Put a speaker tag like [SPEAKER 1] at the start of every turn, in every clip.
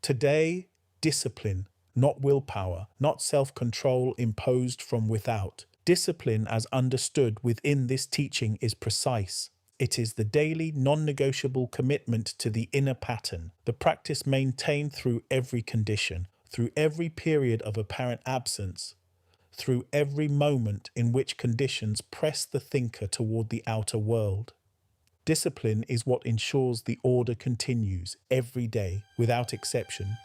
[SPEAKER 1] Today, discipline, not willpower, not self-control imposed from without. Discipline as understood within this teaching is precise. It is the daily, non-negotiable commitment to the inner pattern, the practice maintained through every condition, through every period of apparent absence, through every moment in which conditions press the thinker toward the outer world. Discipline is what ensures the order continues every day, without exception.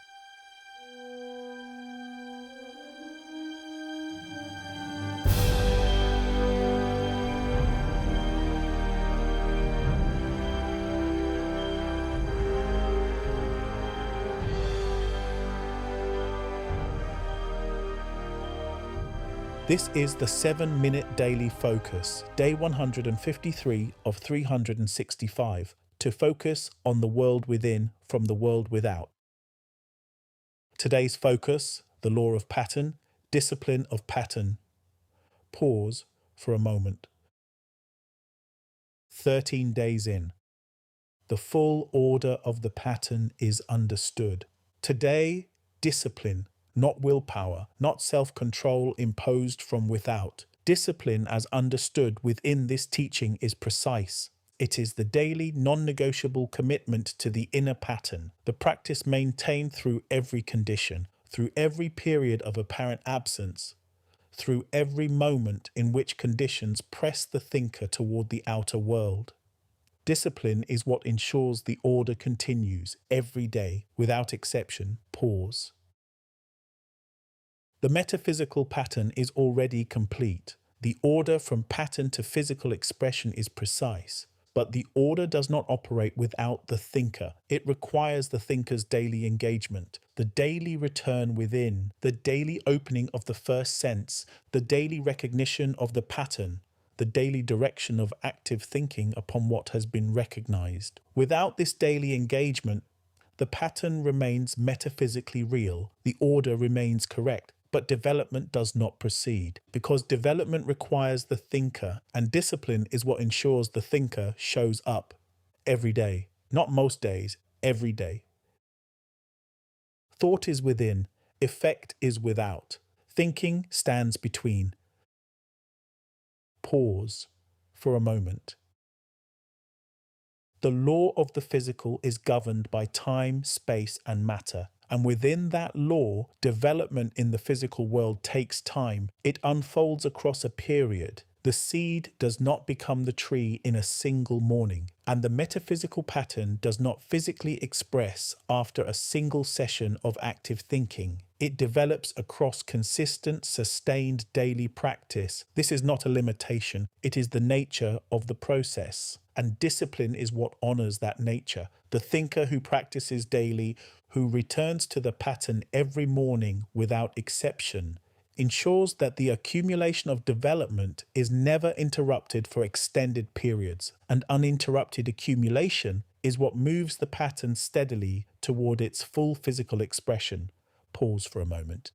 [SPEAKER 1] This is the 7-minute daily focus, day 153 of 365, to focus on the world within from the world without. Today's focus, the law of pattern, discipline of pattern. Pause for a moment. 13 days in. The full order of the pattern is understood. Today, discipline, not willpower, not self-control imposed from without. Discipline as understood within this teaching is precise. It is the daily, non-negotiable commitment to the inner pattern, the practice maintained through every condition, through every period of apparent absence, through every moment in which conditions press the thinker toward the outer world. Discipline is what ensures the order continues every day, without exception. Pause. The metaphysical pattern is already complete. The order from pattern to physical expression is precise, but the order does not operate without the thinker. It requires the thinker's daily engagement, the daily return within, the daily opening of the first sense, the daily recognition of the pattern, the daily direction of active thinking upon what has been recognized. Without this daily engagement, the pattern remains metaphysically real, the order remains correct, but development does not proceed, because development requires the thinker, and discipline is what ensures the thinker shows up every day, not most days, every day. Thought is within, effect is without. Thinking stands between. Pause for a moment. The law of the physical is governed by time, space, and matter. And within that law, development in the physical world takes time. It unfolds across a period. The seed does not become the tree in a single morning, and the metaphysical pattern does not physically express after a single session of active thinking. It develops across consistent, sustained daily practice. This is not a limitation. It is the nature of the process. And discipline is what honors that nature. The thinker who practices daily, who returns to the pattern every morning without exception, ensures that the accumulation of development is never interrupted for extended periods, and uninterrupted accumulation is what moves the pattern steadily toward its full physical expression. Pause for a moment.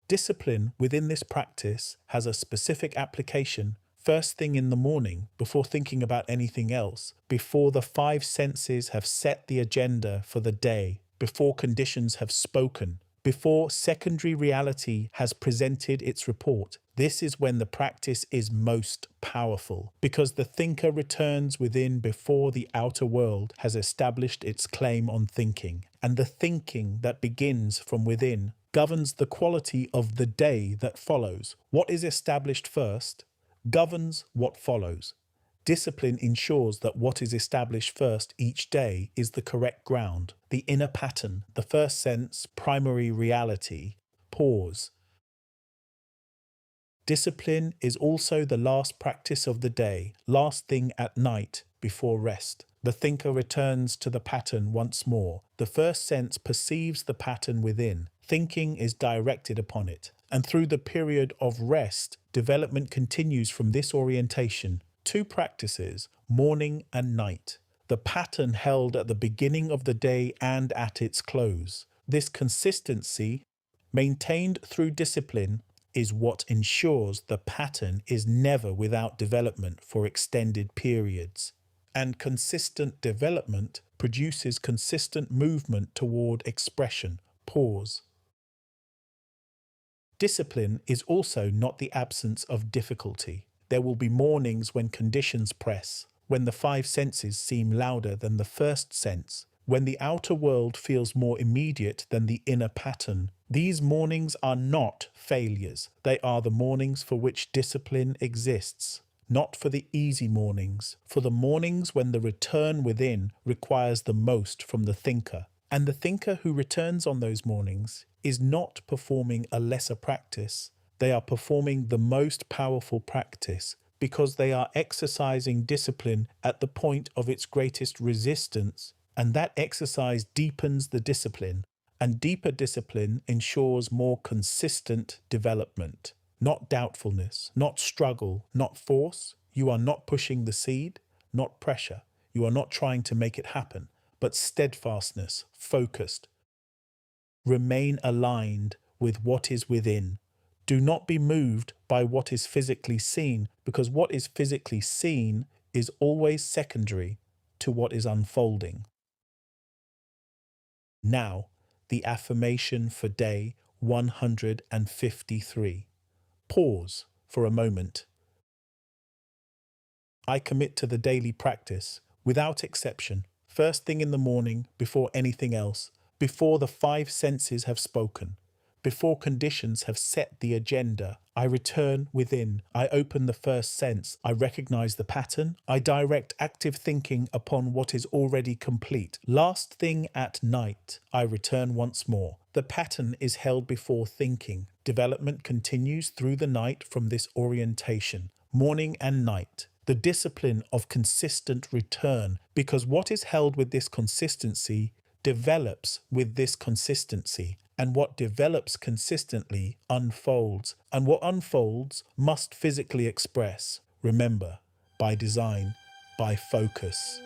[SPEAKER 1] Discipline within this practice has a specific application first thing in the morning, before thinking about anything else, before the 5 senses have set the agenda for the day, before conditions have spoken, before secondary reality has presented its report. This is when the practice is most powerful, because the thinker returns within before the outer world has established its claim on thinking, and the thinking that begins from within governs the quality of the day that follows. What is established first governs what follows. Discipline ensures that what is established first each day is the correct ground, the inner pattern, the first sense, primary reality. Pause. Discipline is also the last practice of the day, last thing at night before rest. The thinker returns to the pattern once more. The first sense perceives the pattern within. Thinking is directed upon it. And through the period of rest, development continues from this orientation. 2 practices, morning and night. The pattern held at the beginning of the day and at its close. This consistency, maintained through discipline, is what ensures the pattern is never without development for extended periods. And consistent development produces consistent movement toward expression. Pause. Discipline is also not the absence of difficulty. There will be mornings when conditions press, when the five senses seem louder than the first sense, when the outer world feels more immediate than the inner pattern. These mornings are not failures. They are the mornings for which discipline exists. Not for the easy mornings, for the mornings when the return within requires the most from the thinker. And the thinker who returns on those mornings is not performing a lesser practice. They are performing the most powerful practice because they are exercising discipline at the point of its greatest resistance, and that exercise deepens the discipline, and deeper discipline ensures more consistent development. Not doubtfulness, not struggle, not force. You are not pushing the seed, not pressure. You are not trying to make it happen, but steadfastness, focused. Remain aligned with what is within. Do not be moved by what is physically seen, because what is physically seen is always secondary to what is unfolding. Now, the affirmation for day 153. Pause for a moment. I commit to the daily practice, without exception, first thing in the morning, before anything else, before the five senses have spoken, before conditions have set the agenda. I return within. I open the first sense. I recognize the pattern. I direct active thinking upon what is already complete. Last thing at night, I return once more. The pattern is held before thinking. Development continues through the night from this orientation, morning and night. The discipline of consistent return, because what is held with this consistency develops with this consistency, and what develops consistently unfolds, and what unfolds must physically express. Remember, by design, by focus.